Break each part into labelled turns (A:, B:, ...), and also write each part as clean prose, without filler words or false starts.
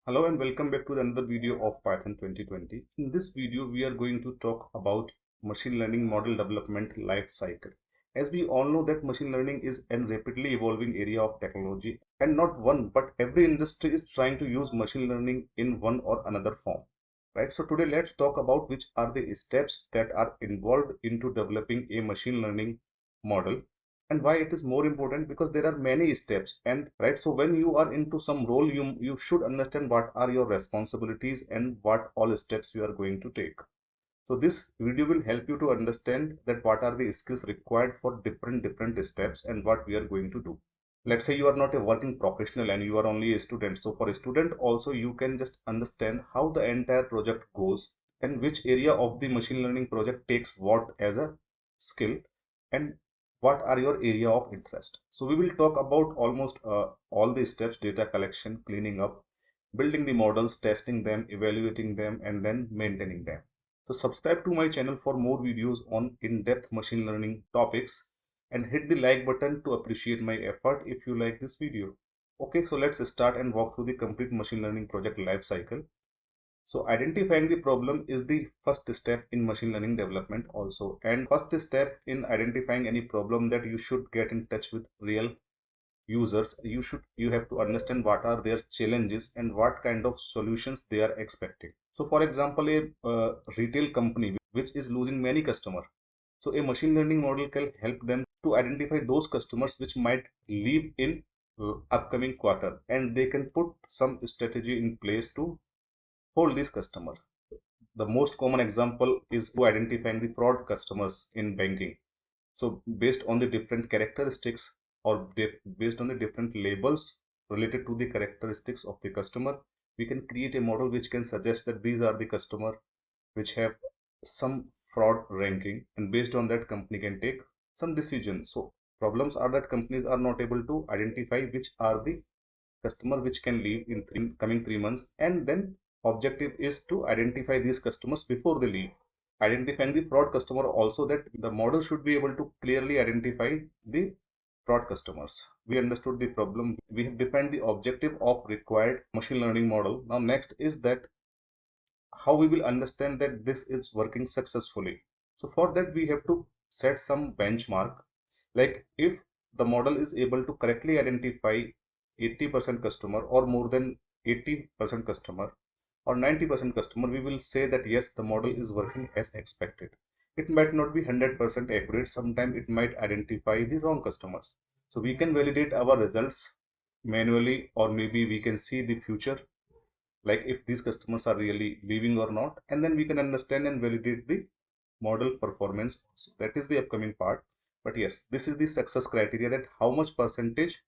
A: Hello and welcome back to another video of Python 2020. In this video, we are going to talk about machine learning model development life cycle. As we all know that machine learning is a rapidly evolving area of technology, and not one but every industry is trying to use machine learning in one or another form. Right? So today let's talk about which are the steps that are involved into developing a machine learning model and why it is more important, because there are many steps. And right, so when you are into some role, you should understand what are your responsibilities and what all steps you are going to take. So this video will help you to understand that what are the skills required for different steps and what we are going to do. Let's say you are not a working professional and you are only a student. So for a student also, you can just understand how the entire project goes and which area of the machine learning project takes what as a skill and what are your area of interest. So we will talk about almost all the steps: data collection, cleaning up, building the models, testing them, evaluating them, and then maintaining them. So subscribe to my channel for more videos on in-depth machine learning topics and hit the like button to appreciate my effort if you like this video. Okay, so let's start and walk through the complete machine learning project life cycle. So identifying the problem is the first step in machine learning development also, and first step in identifying any problem that you should get in touch with real users. You have to understand what are their challenges and what kind of solutions they are expecting. So for example, a retail company which is losing many customers, so a machine learning model can help them to identify those customers which might leave in upcoming quarter, and they can put some strategy in place to hold this customer. The most common example is to identifying the fraud customers in banking. So based on the different characteristics, or based on the different labels related to the characteristics of the customer, we can create a model which can suggest that these are the customer which have some fraud ranking, and based on that company can take some decisions. So problems are that companies are not able to identify which are the customer which can leave in coming 3 months, and then objective is to identify these customers before they leave. Identifying the fraud customer also, that the model should be able to clearly identify the fraud customers. We understood the problem, we have defined the objective of required machine learning model. Now next is that how we will understand that this is working successfully. So for that we have to set some benchmark, like if the model is able to correctly identify 80% customer or more than 80% customer or 90% customer, we will say that yes, the model is working as expected. It might not be 100% accurate, sometimes it might identify the wrong customers. So we can validate our results manually, or maybe we can see the future, like if these customers are really leaving or not, and then we can understand and validate the model performance. So that is the upcoming part. But yes, this is the success criteria, that how much percentage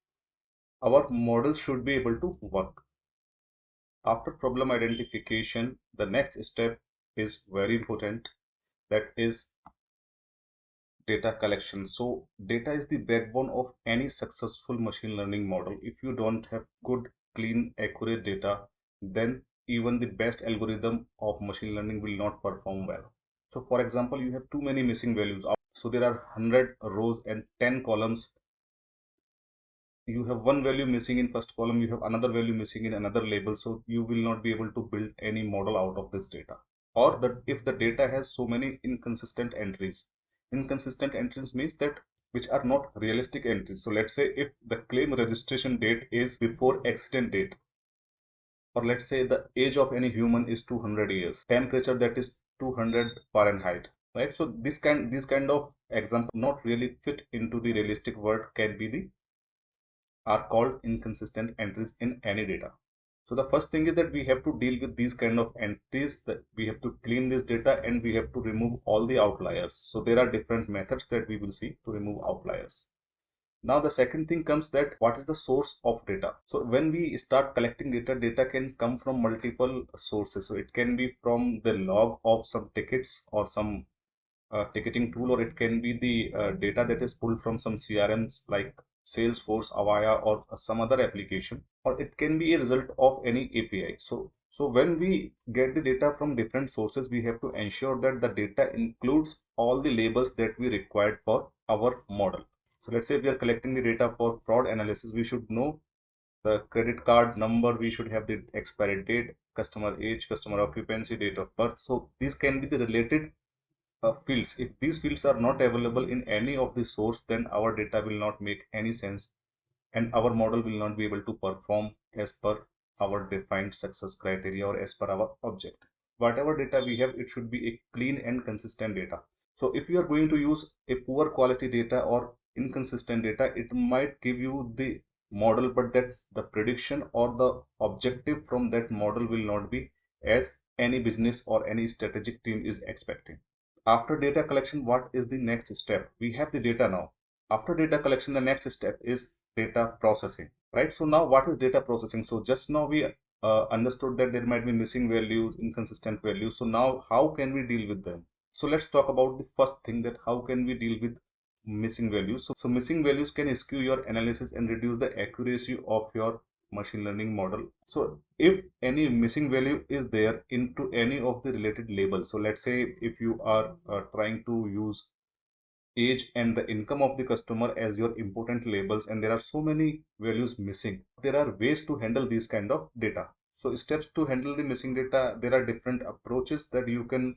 A: our model should be able to work. After problem identification, the next step is very important, that is data collection. So data is the backbone of any successful machine learning model. If you don't have good, clean, accurate data, then even the best algorithm of machine learning will not perform well. So for example, you have too many missing values. So there are 100 rows and 10 columns. You have one value missing in first column, you have another value missing in another label, so you will not be able to build any model out of this data. Or that if the data has so many inconsistent entries. Inconsistent entries means that which are not realistic entries. So let's say if the claim registration date is before accident date, or let's say the age of any human is 200 years, temperature that is 200 Fahrenheit, right? So this kind of example not really fit into the realistic world can be the are called inconsistent entries in any data. So the first thing is that we have to deal with these kind of entries, that we have to clean this data and we have to remove all the outliers. So there are different methods that we will see to remove outliers. Now the second thing comes, that what is the source of data. So when we start collecting data, data can come from multiple sources. So it can be from the log of some tickets or some ticketing tool, or it can be the data that is pulled from some CRMs like Salesforce, Avaya, or some other application, or it can be a result of any API. So when we get the data from different sources, we have to ensure that the data includes all the labels that we required for our model. So let's say we are collecting the data for fraud analysis, we should know The credit card number, we should have the expiry date, customer age, customer occupancy, date of birth. So these can be the related fields. If these fields are not available in any of the source, then our data will not make any sense and our model will not be able to perform as per our defined success criteria or as per our object. Whatever data we have, it should be a clean and consistent data. So if you are going to use a poor quality data or inconsistent data, it might give you the model, but that the prediction or the objective from that model will not be as any business or any strategic team is expecting. After data collection, what is the next step? We have the data now. After data collection, the next step is data processing, right? So now what is data processing? So just now we understood that there might be missing values, inconsistent values. So now how can we deal with them? So let's talk about the first thing, that how can we deal with missing values. So missing values can skew your analysis and reduce the accuracy of your machine learning model. So if any missing value is there into any of the related labels, so let's say if you are trying to use age and the income of the customer as your important labels and there are so many values missing, there are ways to handle these kind of data. So steps to handle the missing data, there are different approaches that you can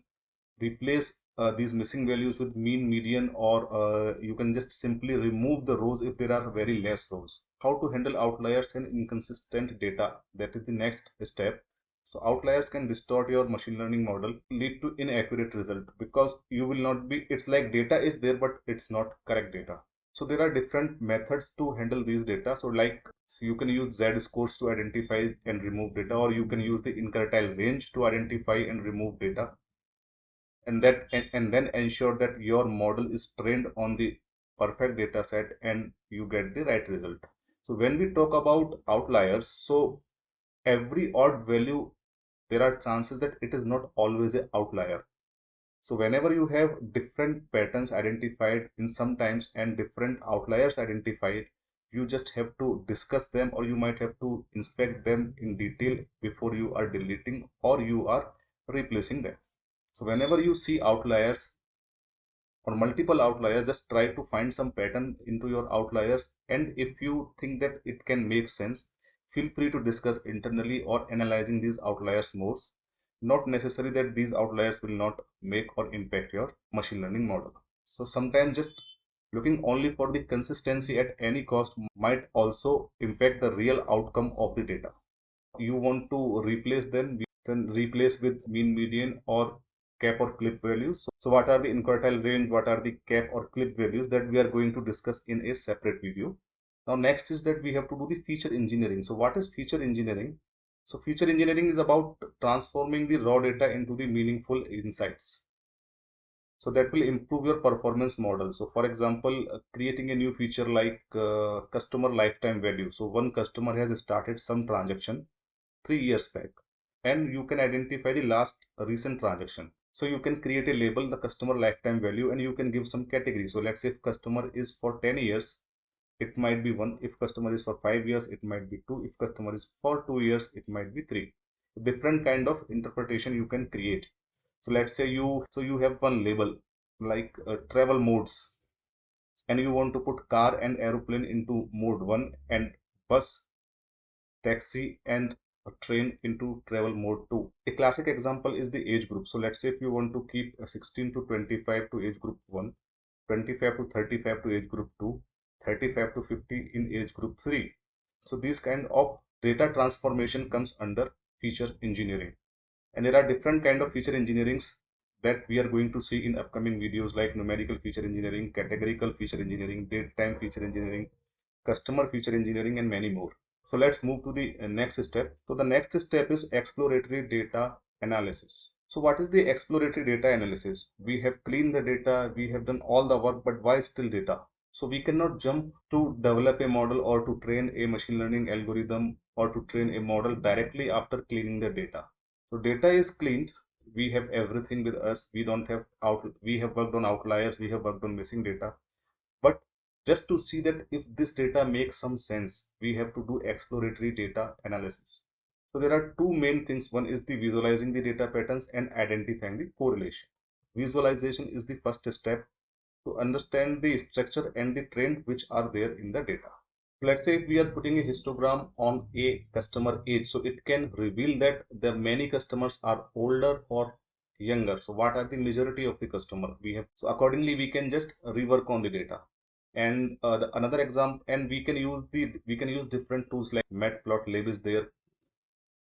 A: replace these missing values with mean, median, or you can just simply remove the rows if there are very less rows. How to handle outliers and inconsistent data, that is the next step. So outliers can distort your machine learning model, lead to inaccurate result, because you will not be, it's like data is there but it's not correct data. So there are different methods to handle these data. So like, so you can use Z scores to identify and remove data, or you can use the interquartile range to identify and remove data, and then ensure that your model is trained on the perfect data set and you get the right result. So when we talk about outliers, so every odd value, there are chances that it is not always an outlier. So whenever you have different patterns identified in sometimes and different outliers identified, you just have to discuss them, or you might have to inspect them in detail before you are deleting or you are replacing them. So whenever you see outliers or multiple outliers, just try to find some pattern into your outliers, and if you think that it can make sense, feel free to discuss internally or analyzing these outliers more. Not necessary that these outliers will not make or impact your machine learning model. So sometimes just looking only for the consistency at any cost might also impact the real outcome of the data. You want to replace them, then replace with mean, median, or cap or clip values. So what are the interquartile range, what are the cap or clip values, that we are going to discuss in a separate video. Now next is that we have to do the feature engineering. So what is feature engineering? So feature engineering is about transforming the raw data into the meaningful insights, so that will improve your performance model. So for example, creating a new feature like customer lifetime value. So one customer has started some transaction 3 years back, and you can identify the last recent transaction. So you can create a label, the customer lifetime value, and you can give some category. So let's say if customer is for 10 years, it might be 1. If customer is for 5 years, it might be 2. If customer is for 2 years, it might be 3. Different kind of interpretation you can create. So let's say you have one label like travel modes, and you want to put car and aeroplane into mode 1 and bus, taxi, and a train into travel mode 2. A classic example is the age group. So let's say if you want to keep 16 to 25 to age group 1, 25 to 35 to age group 2, 35 to 50 in age group 3. So this kind of data transformation comes under feature engineering. And there are different kind of feature engineerings that we are going to see in upcoming videos, like numerical feature engineering, categorical feature engineering, date time feature engineering, customer feature engineering, and many more. So let's move to the next step. So the next step is exploratory data analysis. So what is the exploratory data analysis? We have cleaned the data, we have done all the work, but why still data? So we cannot jump to develop a model or to train a machine learning algorithm or to train a model directly after cleaning the data. So data is cleaned, we have everything with us, we don't have we have worked on outliers, we have worked on missing data, but just to see that if this data makes some sense, we have to do exploratory data analysis. So there are two main things. One is the visualizing the data patterns and identifying the correlation. Visualization is the first step to understand the structure and the trend which are there in the data. Let's say if we are putting a histogram on a customer age, so it can reveal that the many customers are older or younger. So what are the majority of the customer we have? So accordingly, we can just rework on the data. And another example, and we can use different tools like matplotlib is there,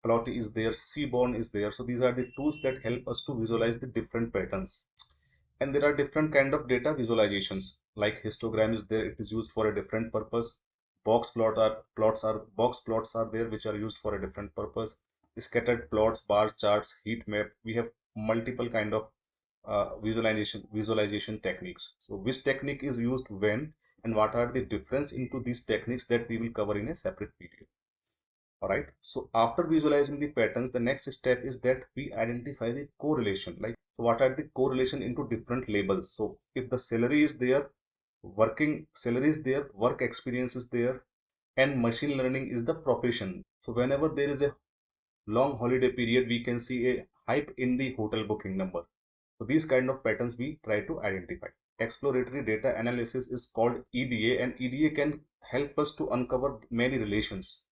A: plot is there, seaborn is there. So these are the tools that help us to visualize the different patterns. And there are different kind of data visualizations, like histogram is there, it is used for a different purpose. Box plots are there, which are used for a different purpose. Scattered plots, bars, charts, heat map, we have multiple kind of visualization techniques. So which technique is used when, and what are the difference into these techniques, that we will cover in a separate video. Alright, so after visualizing the patterns, the next step is that we identify the correlation. Like, so what are the correlation into different labels? So if the salary is there, work experience is there, and machine learning is the profession. So whenever there is a long holiday period, we can see a hype in the hotel booking number. So these kind of patterns we try to identify. Exploratory data analysis is called EDA, and EDA can help us to uncover many relations.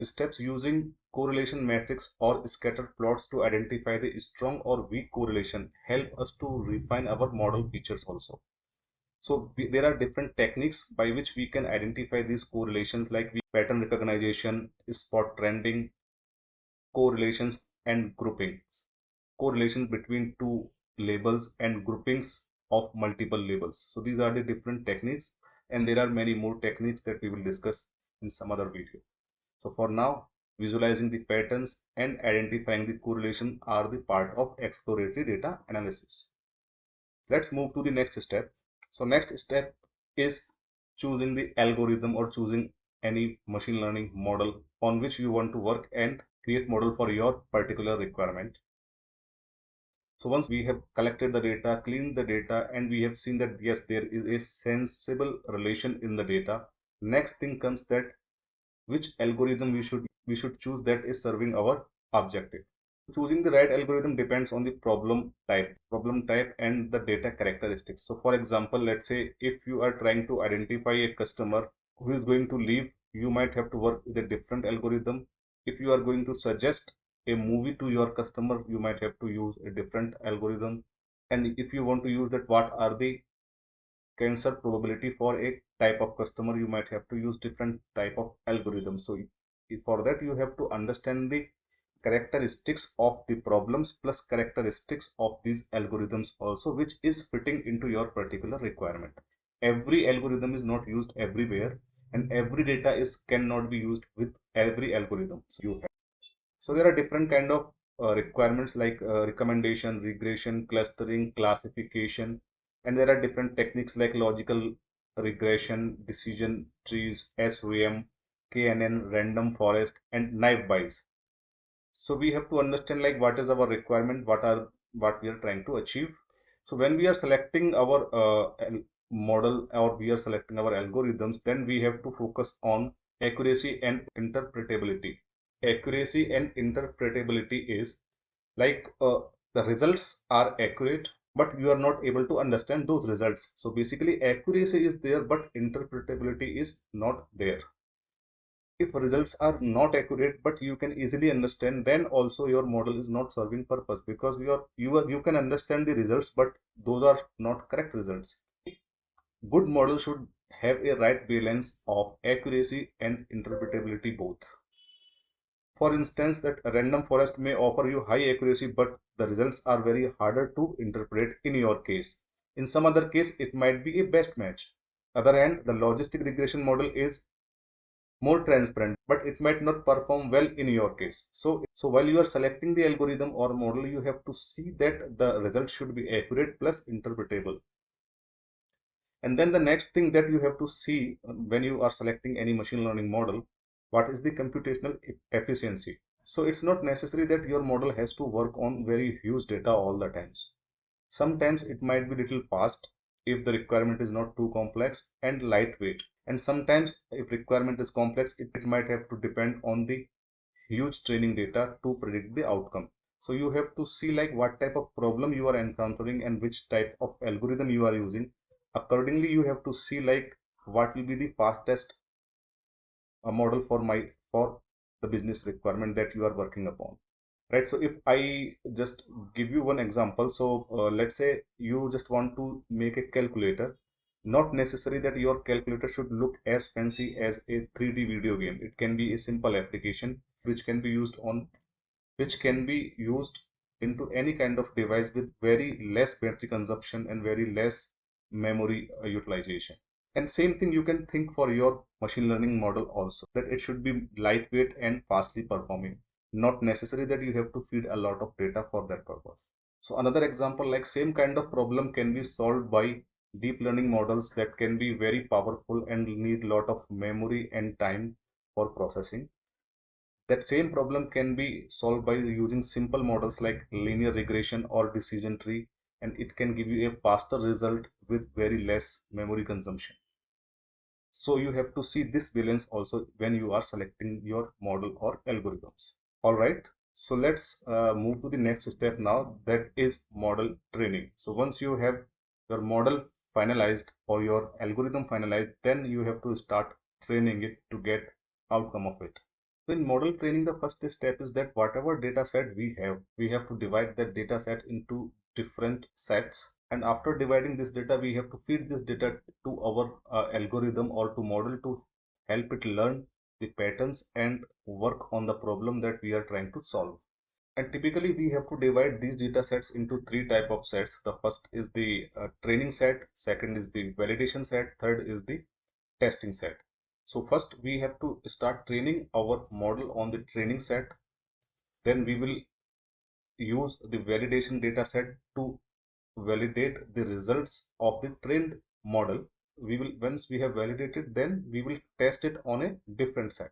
A: Steps using correlation matrix or scatter plots to identify the strong or weak correlation help us to refine our model features also. So there are different techniques by which we can identify these correlations, like pattern recognition, spot trending, correlations and grouping. Correlations between two labels and groupings of multiple labels. So these are the different techniques, and there are many more techniques that we will discuss in some other video. So for now, visualizing the patterns and identifying the correlation are the part of exploratory data analysis. Let's move to the next step. So next step is choosing the algorithm or choosing any machine learning model on which you want to work and create model for your particular requirement. So once we have collected the data, cleaned the data, and we have seen that yes, there is a sensible relation in the data, next thing comes that which algorithm we should choose that is serving our objective. Choosing the right algorithm depends on the problem type and the data characteristics. So for example, let's say if you are trying to identify a customer who is going to leave, you might have to work with a different algorithm. If you are going to suggest a movie to your customer, you might have to use a different algorithm. And if you want to use that, what are the cancer probability for a type of customer, you might have to use different type of algorithm. So for that, you have to understand the characteristics of the problems plus characteristics of these algorithms also, which is fitting into your particular requirement. Every algorithm is not used everywhere, and every data is cannot be used with every algorithm. So there are different kind of requirements, like recommendation, regression, clustering, classification, and there are different techniques like logical regression, decision trees, SVM, KNN, random forest, and naive Bayes. So we have to understand like what is our requirement, what we are trying to achieve. So when we are selecting our model, or we are selecting our algorithms, then we have to focus on accuracy and interpretability. Accuracy and interpretability is like the results are accurate, but you are not able to understand those results. So basically accuracy is there, but interpretability is not there. If results are not accurate but you can easily understand, then also your model is not serving purpose, because you can understand the results, but those are not correct results. Good model should have a right balance of accuracy and interpretability both. For instance, that a random forest may offer you high accuracy, but the results are very harder to interpret in your case. In some other case, it might be a best match. Other hand, the logistic regression model is more transparent, but it might not perform well in your case. So while you are selecting the algorithm or model, you have to see that the result should be accurate plus interpretable. And then the next thing that you have to see when you are selecting any machine learning model, what is the computational efficiency. So it's not necessary that your model has to work on very huge data all the times. Sometimes it might be little fast if the requirement is not too complex, and lightweight. And sometimes if requirement is complex, it might have to depend on the huge training data to predict the outcome. So you have to see like what type of problem you are encountering and which type of algorithm you are using. Accordingly, you have to see like what will be the fastest a model for the business requirement that you are working upon, right? So if I just give you one example, so let's say you just want to make a calculator. Not necessary that your calculator should look as fancy as a 3D video game. It can be a simple application which can be used on which can be used into any kind of device with very less battery consumption and very less memory utilization. And same thing you can think for your machine learning model also, that it should be lightweight and fastly performing. Not necessary that you have to feed a lot of data for that purpose. So another example, like same kind of problem can be solved by deep learning models that can be very powerful and need lot of memory and time for processing. That same problem can be solved by using simple models like linear regression or decision tree, and it can give you a faster result with very less memory consumption. So you have to see this balance also when you are selecting your model or algorithms. All right. So let's move to the next step now, that is model training. So once you have your model finalized or your algorithm finalized, then you have to start training it to get outcome of it. In model training, the first step is that whatever data set we have to divide that data set into different sets. And after dividing this data, we have to feed this data to our algorithm or to model to help it learn the patterns and work on the problem that we are trying to solve. And typically we have to divide these data sets into three type of sets. The first is the training set, second is the validation set, third is the testing set. So first we have to start training our model on the training set. Then we will use the validation data set to validate the results of the trained model. Once we have validated, then we will test it on a different set.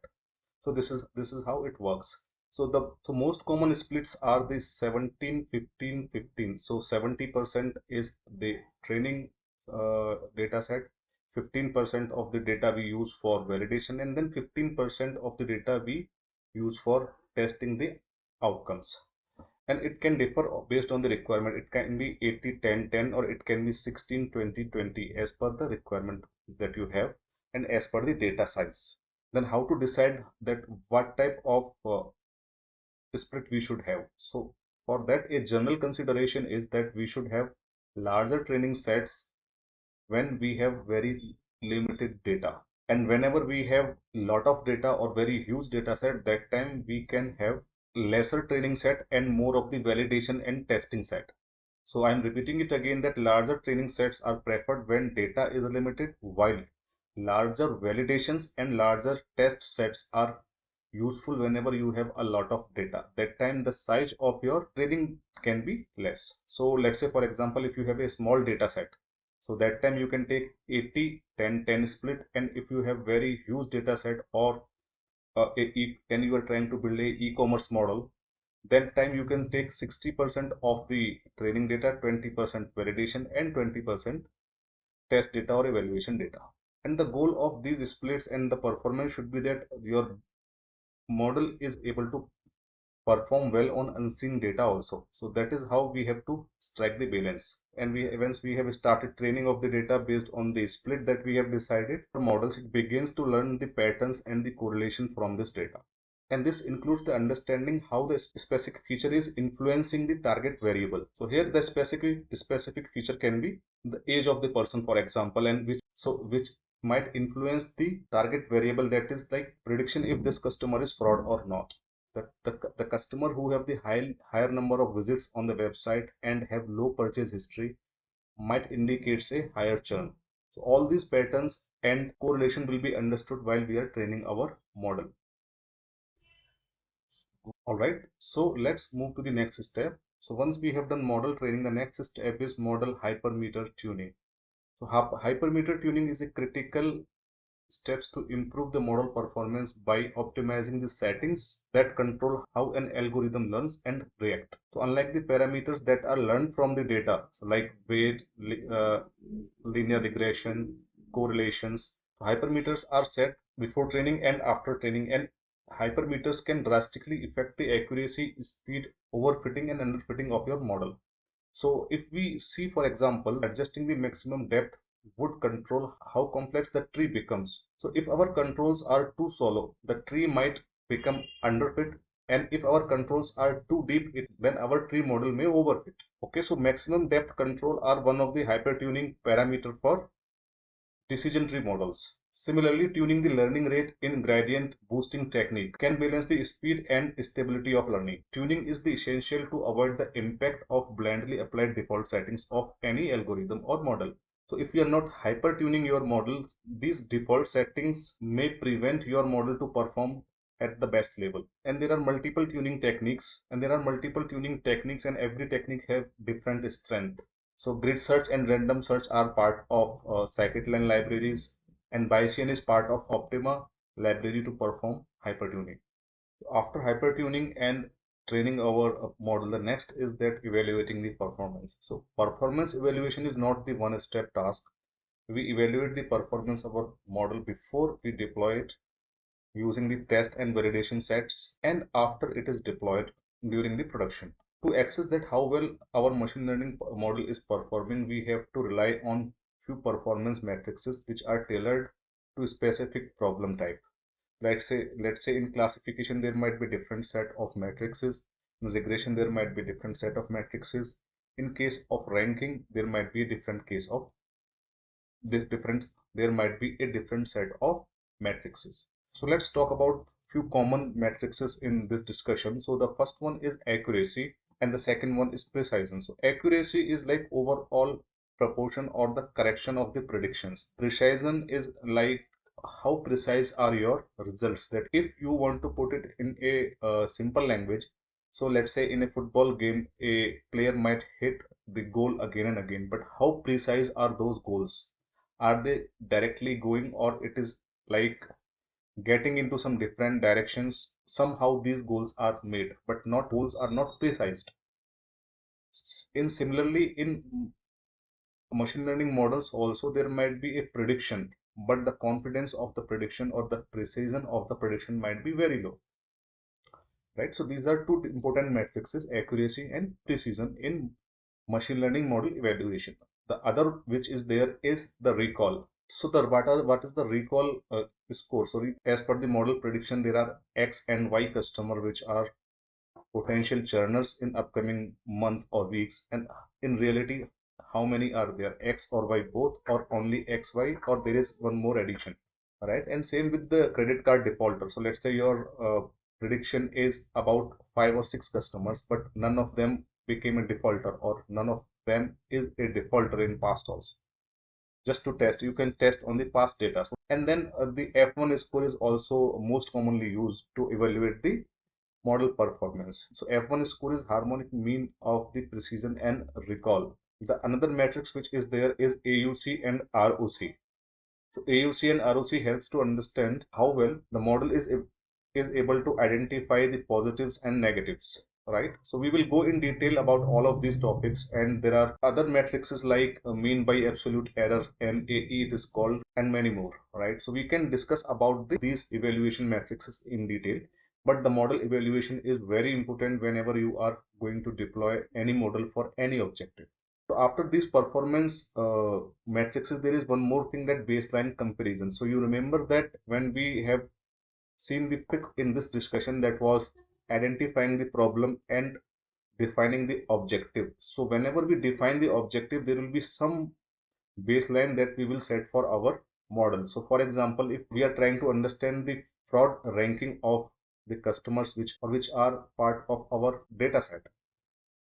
A: So this is how it works. So most common splits are the 17 15 15. So 70% is the training data set, 15% of the data we use for validation, and then 15% of the data we use for testing the outcomes. And it can differ based on the requirement. It can be 80 10 10, or it can be 16 20 20 as per the requirement that you have and as per the data size. Then how to decide that what type of split we should have? So for that, a general consideration is that we should have larger training sets when we have very limited data, and whenever we have lot of data or very huge data set, that time we can have lesser training set and more of the validation and testing set. So I'm repeating it again, that larger training sets are preferred when data is limited, while larger validations and larger test sets are useful whenever you have a lot of data. That time the size of your training can be less. So let's say for example, if you have a small data set, so that time you can take 80 10 10 split. And if you have very huge data set, or when you are trying to build a e-commerce model, that time you can take 60% of the training data, 20% validation, and 20% test data or evaluation data. And the goal of these splits and the performance should be that your model is able to perform well on unseen data also. So that is how we have to strike the balance. And once we have started training of the data based on the split that we have decided for models, it begins to learn the patterns and the correlation from this data. And this includes the understanding how the specific feature is influencing the target variable. So here the specific feature can be the age of the person, for example, and which might influence the target variable, that is like prediction if this customer is fraud or not. The customer who have the higher number of visits on the website and have low purchase history might indicate a higher churn. So all these patterns and correlation will be understood while we are training our model. All right, so let's move to the next step. So once we have done model training, the next step is model hypermeter tuning. So hypermeter tuning is a critical steps to improve the model performance by optimizing the settings that control how an algorithm learns and react. So unlike the parameters that are learned from the data, so like weight, linear regression, correlations, hypermeters are set before training and after training, and hypermeters can drastically affect the accuracy, speed, overfitting and underfitting of your model. So if we see, for example, adjusting the maximum depth would control how complex the tree becomes. So if our controls are too shallow, the tree might become underfit, and if our controls are too deep, then our tree model may overfit. Okay, so maximum depth control are one of the hypertuning parameter for decision tree models. Similarly, tuning the learning rate in gradient boosting technique can balance the speed and stability of learning. Tuning is the essential to avoid the impact of blindly applied default settings of any algorithm or model. So if you are not hyper tuning your model, these default settings may prevent your model to perform at the best level. And there are multiple tuning techniques, and every technique have different strength. So grid search and random search are part of scikit-learn libraries, and Bayesian is part of Optima library to perform hypertuning. After hypertuning and training our model, the next is that evaluating the performance. So performance evaluation is not the one-step task. We evaluate the performance of our model before we deploy it using the test and validation sets, and after it is deployed during the production. To access that how well our machine learning model is performing, we have to rely on few performance matrices which are tailored to specific problem type. Let's say in classification there might be different set of matrices. In regression there might be different set of matrices. In case of ranking there might be a different case of this difference. There might be a different set of matrices. So let's talk about few common matrices in this discussion. So the first one is accuracy and the second one is precision. So accuracy is like overall proportion or the correction of the predictions. Precision is like how precise are your results. That if you want to put it in a simple language, so let's say in a football game a player might hit the goal again and again, but how precise are those goals? Are they directly going, or it is like getting into some different directions? Somehow these goals are made but not goals are not precised. In similarly in machine learning models also there might be a prediction, but the confidence of the prediction or the precision of the prediction might be very low, right? So these are two important matrices, accuracy and precision, in machine learning model evaluation. The other which is there is the recall. So the what is the recall score? So as per the model prediction, there are X and Y customer which are potential churners in upcoming month or weeks, and in reality how many are there, X or Y both, or only X Y, or there is one more addition, right? And same with the credit card defaulter. So let's say your prediction is about 5 or 6 customers, but none of them became a defaulter, or none of them is a defaulter in past also. Just to test, you can test on the past data. So, and then the F1 score is also most commonly used to evaluate the model performance. So F1 score is harmonic mean of the precision and recall. The another matrix which is there is AUC and ROC. So AUC and ROC helps to understand how well the model is able to identify the positives and negatives, right? So we will go in detail about all of these topics, and there are other matrices like mean by absolute error, MAE it is called, and many more, right? So we can discuss about these evaluation matrices in detail, but the model evaluation is very important whenever you are going to deploy any model for any objective. So after these performance matrices, there is one more thing, that baseline comparison. So you remember that when we have seen the pick in this discussion, that was identifying the problem and defining the objective. So whenever we define the objective, there will be some baseline that we will set for our model. So for example, if we are trying to understand the fraud ranking of the customers which are part of our data set,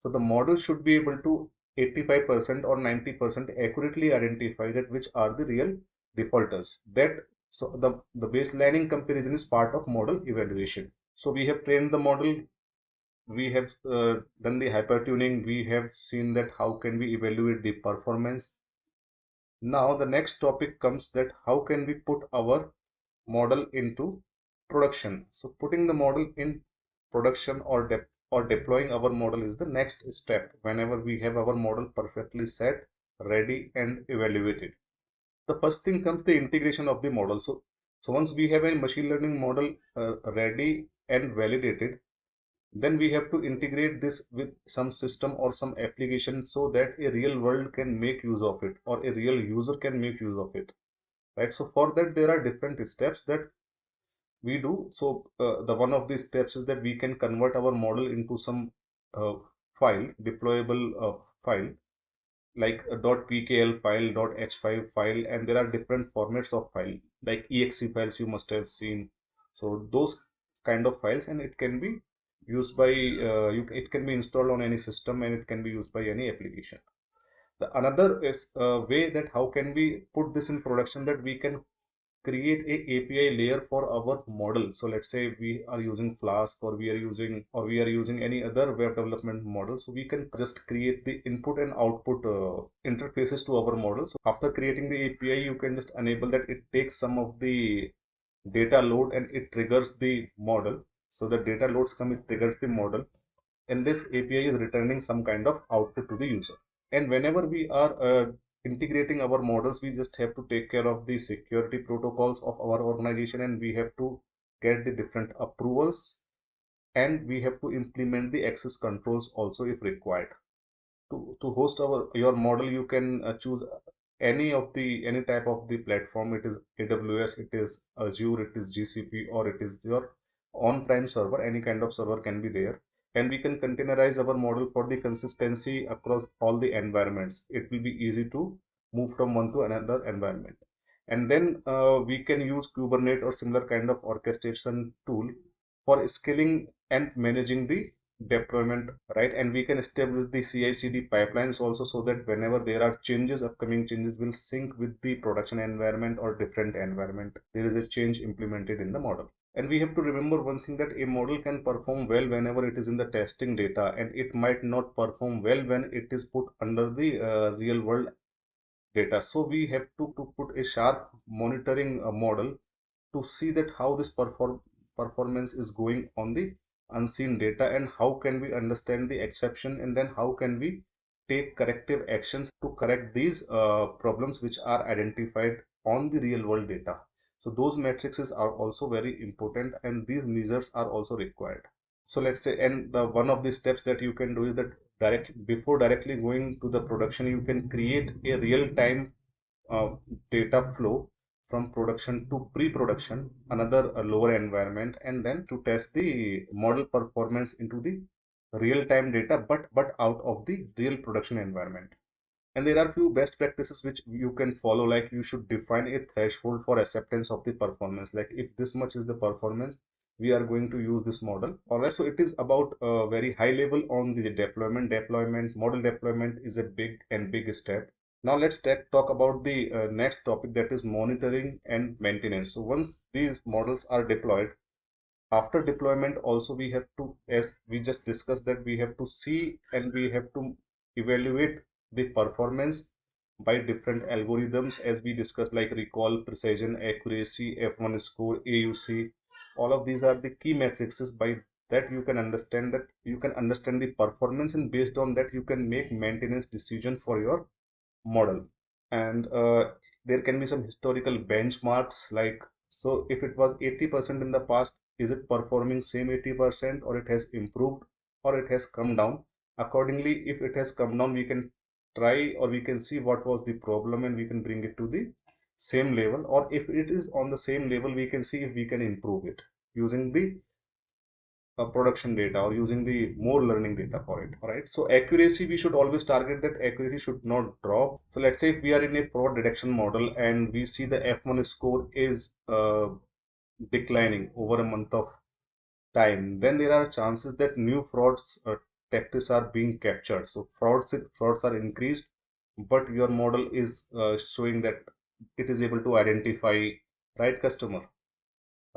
A: so the model should be able to 85% or 90% accurately identify that which are the real defaulters. So the baselining comparison is part of model evaluation. So we have trained the model, we have done the hypertuning, we have seen that how can we evaluate the performance. Now the next topic comes, that how can we put our model into production. So putting the model in production or deploying our model is the next step whenever we have our model perfectly set, ready and evaluated. The first thing comes the integration of the model. So once we have a machine learning model ready and validated, Then we have to integrate this with some system or some application so that a real world can make use of it, or a real user can make use of it, right? So for that there are different steps that we do. So the one of these steps is that we can convert our model into some uh, file, deployable file, like a .pkl file, .h5 file, and there are different formats of file like exe files you must have seen. So those kind of files, and it can be used by it can be installed on any system, and it can be used by any application. The another is way that how can we put this in production, that we can create a API layer for our model. So let's say we are using Flask, or we are using any other web development model. So we can just create the input and output interfaces to our model. So after creating the API, you can just enable that it takes some of the data load and it triggers the model. So the data loads come, it triggers the model, and this API is returning some kind of output to the user. And whenever we are integrating our models, we just have to take care of the security protocols of our organization, and we have to get the different approvals, and we have to implement the access controls also if required. To host your model, you can choose any type of the platform. It is AWS, it is Azure, it is GCP, or it is your on-prem server. Any kind of server can be there, and we can containerize our model for the consistency across all the environments. It will be easy to move from one to another environment. And then we can use Kubernetes or similar kind of orchestration tool for scaling and managing the deployment, right? And we can establish the CI/CD pipelines also, so that whenever there are changes, upcoming changes will sync with the production environment or different environment. There is a change implemented in the model. And we have to remember one thing, that a model can perform well whenever it is in the testing data, and it might not perform well when it is put under the real world data. So we have to put a sharp monitoring model to see that how this performance is going on the unseen data, and how can we understand the exception, and then how can we take corrective actions to correct these problems which are identified on the real world data. So those matrices are also very important, and these measures are also required. So let's say, and the one of the steps that you can do is that before directly going to the production, you can create a real time data flow from production to pre-production, another lower environment, and then to test the model performance into the real-time data, but out of the real production environment. And there are few best practices which you can follow, like you should define a threshold for acceptance of the performance. Like if this much is the performance, we are going to use this model. All right, so it is about a very high level on the deployment. Model deployment is a big step. Now let's talk about the next topic, that is monitoring and maintenance. So once these models are deployed, after deployment also we have to, as we just discussed, that we have to see and we have to evaluate the performance by different algorithms, as we discussed, like recall, precision, accuracy, F1 score, AUC. All of these are the key matrices by that you can understand the performance, and based on that you can make maintenance decision for your model. And there can be some historical benchmarks, like, so if it was 80% in the past, is it performing same 80%, or it has improved, or it has come down? Accordingly, if it has come down, we can try, or we can see what was the problem, and we can bring it to the same level. Or if it is on the same level, we can see if we can improve it using the production data, or using the more learning data for it. All right, so accuracy, we should always target that accuracy should not drop. So let's say if we are in a fraud detection model and we see the F1 score is declining over a month of time, then there are chances that new frauds tactics are being captured. So frauds are increased, but your model is showing that it is able to identify right customer,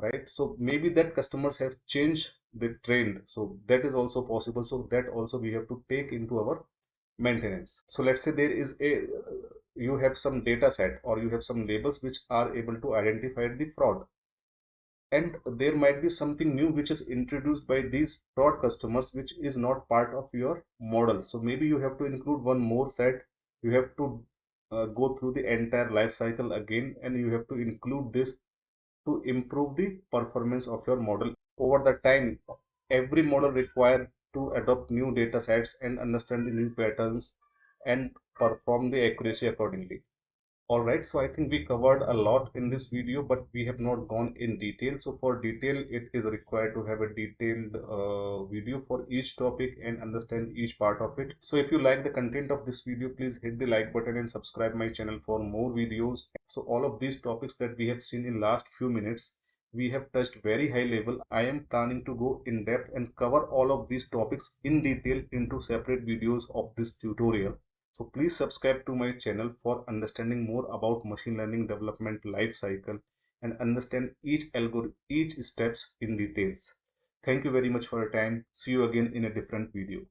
A: right? So maybe that customers have changed the trend, so that is also possible. So that also we have to take into our maintenance. So let's say there is a you have some data set, or you have some labels which are able to identify the fraud, and there might be something new which is introduced by these fraud customers which is not part of your model. So maybe you have to include one more set. You have to go through the entire life cycle again, and you have to include this to improve the performance of your model over the time. every model required to adopt new data sets and understand the new patterns and perform the accuracy accordingly. Alright, so I think we covered a lot in this video, but we have not gone in detail. So for detail, it is required to have a detailed video for each topic and understand each part of it. So if you like the content of this video, please hit the like button and subscribe my channel for more videos. So all of these topics that we have seen in last few minutes, we have touched very high level. I am planning to go in depth and cover all of these topics in detail into separate videos of this tutorial. So please subscribe to my channel for understanding more about machine learning development life cycle and understand each algorithm, each steps in details. Thank you very much for your time. See you again in a different video.